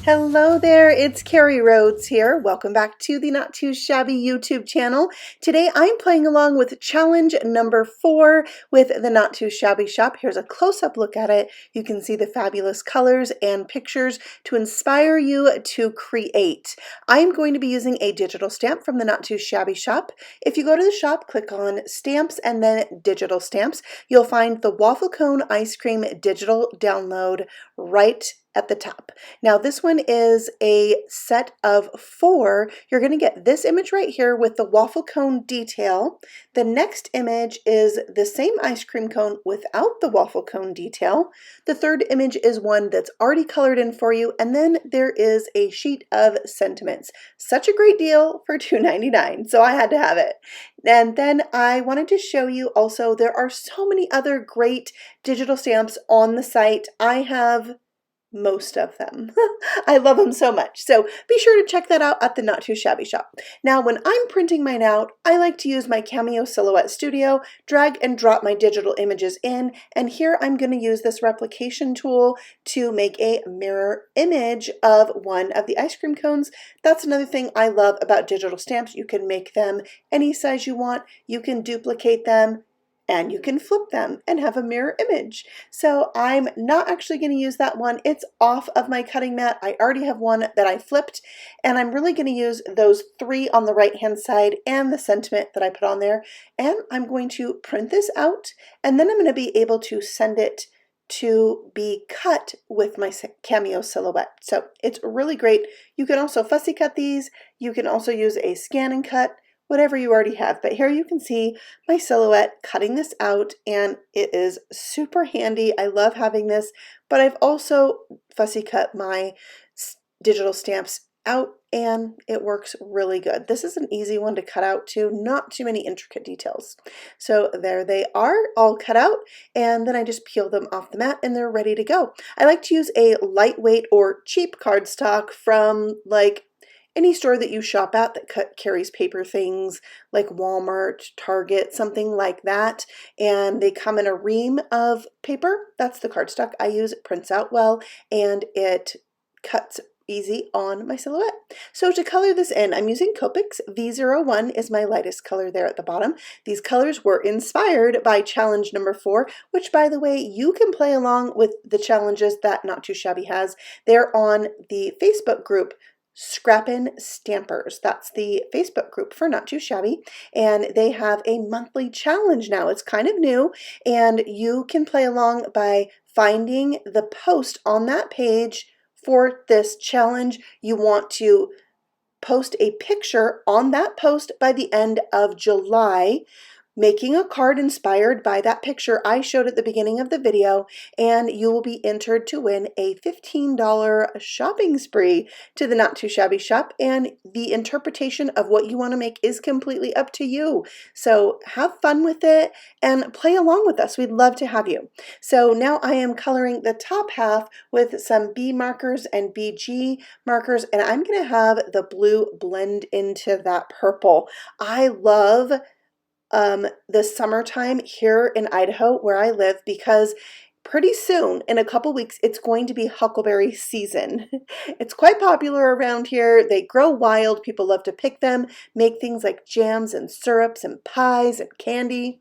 Hello there, it's Carrie Rhodes here. Welcome back to the Not Too Shabby YouTube channel. Today I'm playing along with challenge number 4 with the Not Too Shabby shop. Here's a close-up look at it. You can see the fabulous colors and pictures to inspire you to create. I'm going to be using a digital stamp from the Not Too Shabby shop. If you go to the shop, click on stamps and then digital stamps. You'll find the waffle cone ice cream digital download right at the top. Now this one is a set of 4. You're going to get this image right here with the waffle cone detail. The next image is the same ice cream cone without the waffle cone detail. The third image is one that's already colored in for you, and then there is a sheet of sentiments. Such a great deal for $2.99, so I had to have it. And then I wanted to show you also there are so many other great digital stamps on the site. I have most of them. I love them so much. So be sure to check that out at the Not Too Shabby shop. Now, when I'm printing mine out, I like to use my Cameo Silhouette Studio, drag and drop my digital images in, and here I'm going to use this replication tool to make a mirror image of one of the ice cream cones. That's another thing I love about digital stamps. You can make them any size you want. You can duplicate them, and you can flip them and have a mirror image. So I'm not actually going to use that one. It's off of my cutting mat. I already have one that I flipped, and I'm really going to use those 3 on the right hand side and the sentiment that I put on there. And I'm going to print this out, and then I'm going to be able to send it to be cut with my Cameo Silhouette. So it's really great. You can also fussy cut these. You can also use a scan and cut, whatever you already have. But here you can see my silhouette cutting this out, and it is super handy. I love having this, but I've also fussy cut my digital stamps out, and it works really good. This is an easy one to cut out too, not too many intricate details. So there they are, all cut out, and then I just peel them off the mat and they're ready to go. I like to use a lightweight or cheap cardstock from like any store that you shop at that carries paper things like Walmart, Target, something like that, and they come in a ream of paper. That's the cardstock I use. It prints out well and it cuts easy on my silhouette. So to color this in, I'm using Copics. V01 is my lightest color there at the bottom. These colors were inspired by challenge number 4, which by the way, you can play along with the challenges that Not Too Shabby has. They're on the Facebook group Scrappin' Stampers. That's the Facebook group for Not Too Shabby, and they have a monthly challenge now. It's kind of new, and you can play along by finding the post on that page for this challenge. You want to post a picture on that post by the end of July, making a card inspired by that picture I showed at the beginning of the video, and you will be entered to win a $15 shopping spree to the Not Too Shabby shop, and the interpretation of what you want to make is completely up to you. So have fun with it and play along with us. We'd love to have you. So now I am coloring the top half with some B markers and BG markers, and I'm going to have the blue blend into that purple. I love the summertime here in Idaho where I live, because pretty soon, in a couple weeks, it's going to be huckleberry season. It's quite popular around here. They grow wild. People love to pick them, make things like jams and syrups and pies and candy.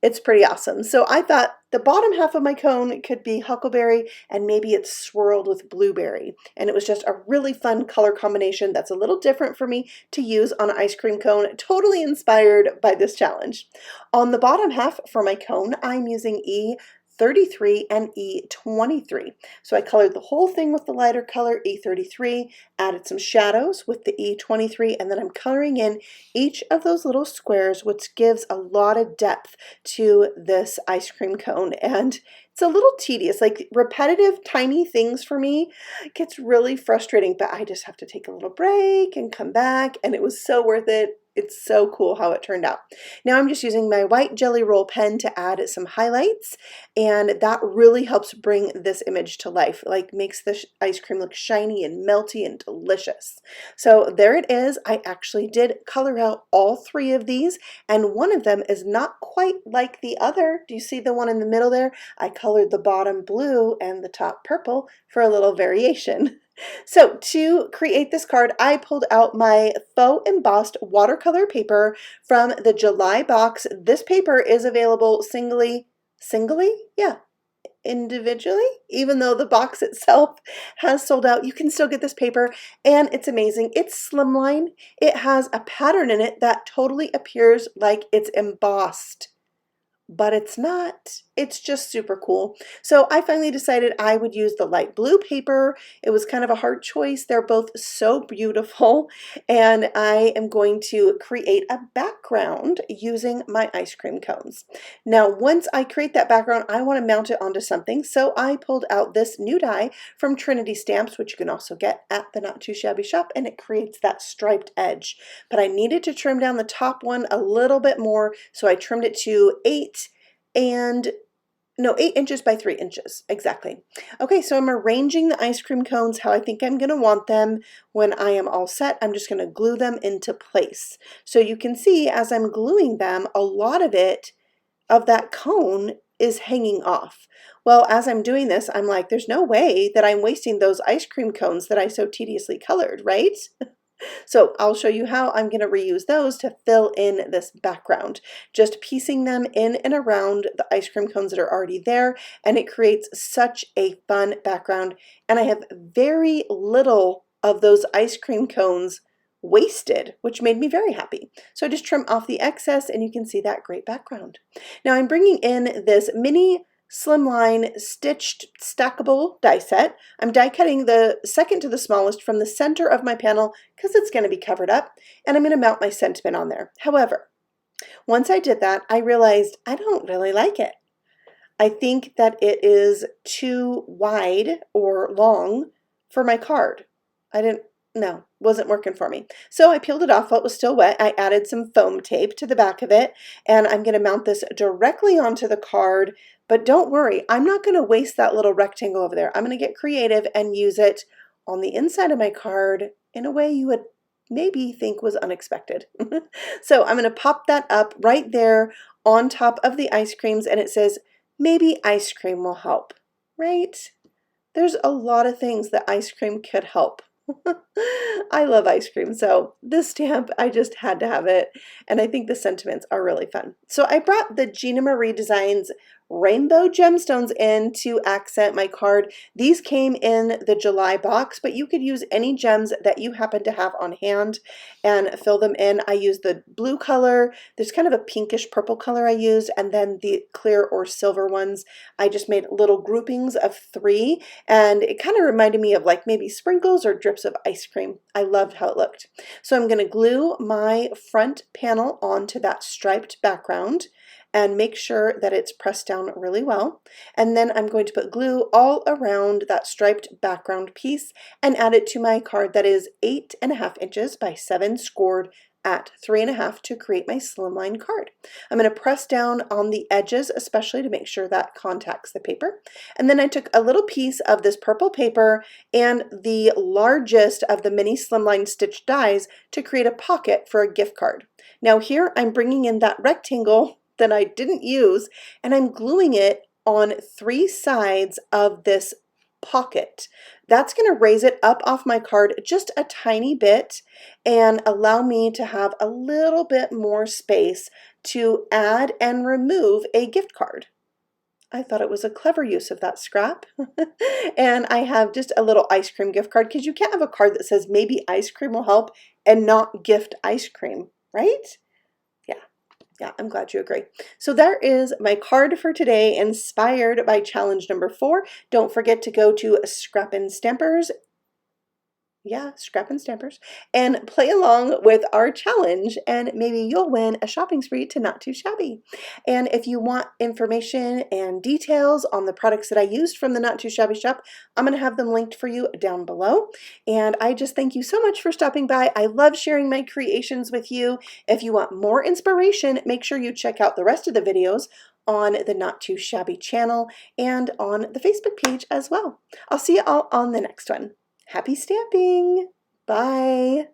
It's pretty awesome. So I thought the bottom half of my cone could be huckleberry, and maybe it's swirled with blueberry. And it was just a really fun color combination that's a little different for me to use on an ice cream cone, totally inspired by this challenge. On the bottom half for my cone, I'm using E33 and E23. So I colored the whole thing with the lighter color E33, added some shadows with the E23, and then I'm coloring in each of those little squares, which gives a lot of depth to this ice cream cone. And it's a little tedious, like repetitive tiny things for me gets really frustrating, but I just have to take a little break and come back, and it was so worth it. It's so cool how it turned out. Now I'm just using my white Jelly Roll pen to add some highlights, and that really helps bring this image to life, like makes the ice cream look shiny and melty and delicious. So there it is. I actually did color out all 3 of these, and one of them is not quite like the other. Do you see the one in the middle there? I colored the bottom blue and the top purple for a little variation. So to create this card, I pulled out my Faux embossed watercolor paper from the July box. This paper is available singly? Yeah, individually, even though the box itself has sold out. You can still get this paper and it's amazing. It's Slimline. It has a pattern in it that totally appears like it's embossed, but it's not. It's just super cool. So I finally decided I would use the light blue paper. It was kind of a hard choice. They're both so beautiful, and I am going to create a background using my ice cream cones. Now, once I create that background, I want to mount it onto something, so I pulled out this new die from Trinity Stamps, which you can also get at the Not Too Shabby shop, and it creates that striped edge. But I needed to trim down the top one a little bit more, so I trimmed it to 8 inches by 3 inches, exactly. Okay, so I'm arranging the ice cream cones how I think I'm going to want them. When I am all set, I'm just going to glue them into place. So you can see as I'm gluing them, a lot of that cone is hanging off. Well, as I'm doing this, I'm like, there's no way that I'm wasting those ice cream cones that I so tediously colored, right? So I'll show you how I'm going to reuse those to fill in this background, just piecing them in and around the ice cream cones that are already there, and it creates such a fun background. And I have very little of those ice cream cones wasted, which made me very happy. So I just trim off the excess and you can see that great background. Now I'm bringing in this mini Slimline stitched stackable die set. I'm die cutting the second to the smallest from the center of my panel because it's going to be covered up, and I'm going to mount my sentiment on there. However, once I did that, I realized I don't really like it. I think that it is too wide or long for my card. Wasn't working for me. So I peeled it off while it was still wet. I added some foam tape to the back of it, and I'm going to mount this directly onto the card. But don't worry, I'm not going to waste that little rectangle over there. I'm going to get creative and use it on the inside of my card in a way you would maybe think was unexpected. So I'm going to pop that up right there on top of the ice creams, and it says, maybe ice cream will help, right? There's a lot of things that ice cream could help. I love ice cream, so this stamp, I just had to have it, and I think the sentiments are really fun. So I brought the Gina Marie Designs rainbow gemstones in to accent my card. These came in the July box, but you could use any gems that you happen to have on hand and fill them in. I used the blue color. There's kind of a pinkish purple color I used, and then the clear or silver ones. I just made little groupings of 3, and it kind of reminded me of like maybe sprinkles or drips of ice cream. I loved how it looked. So I'm going to glue my front panel onto that striped background and make sure that it's pressed down really well. And then I'm going to put glue all around that striped background piece and add it to my card that is 8.5 inches by 7 scored at 3.5 to create my Slimline card. I'm going to press down on the edges, especially to make sure that contacts the paper. And then I took a little piece of this purple paper and the largest of the mini Slimline stitched dies to create a pocket for a gift card. Now here I'm bringing in that rectangle that I didn't use, and I'm gluing it on 3 sides of this pocket. That's going to raise it up off my card just a tiny bit and allow me to have a little bit more space to add and remove a gift card. I thought it was a clever use of that scrap. And I have just a little ice cream gift card, because you can't have a card that says maybe ice cream will help and not gift ice cream, right? Yeah, I'm glad you agree. So there is my card for today, inspired by challenge number 4. Don't forget to go to Scrappin' Stampers. Yeah, Scrappin' Stampers, and play along with our challenge, and maybe you'll win a shopping spree to Not Too Shabby. And if you want information and details on the products that I used from the Not Too Shabby shop, I'm going to have them linked for you down below. And I just thank you so much for stopping by. I love sharing my creations with you. If you want more inspiration, make sure you check out the rest of the videos on the Not Too Shabby channel and on the Facebook page as well. I'll see you all on the next one. Happy stamping! Bye!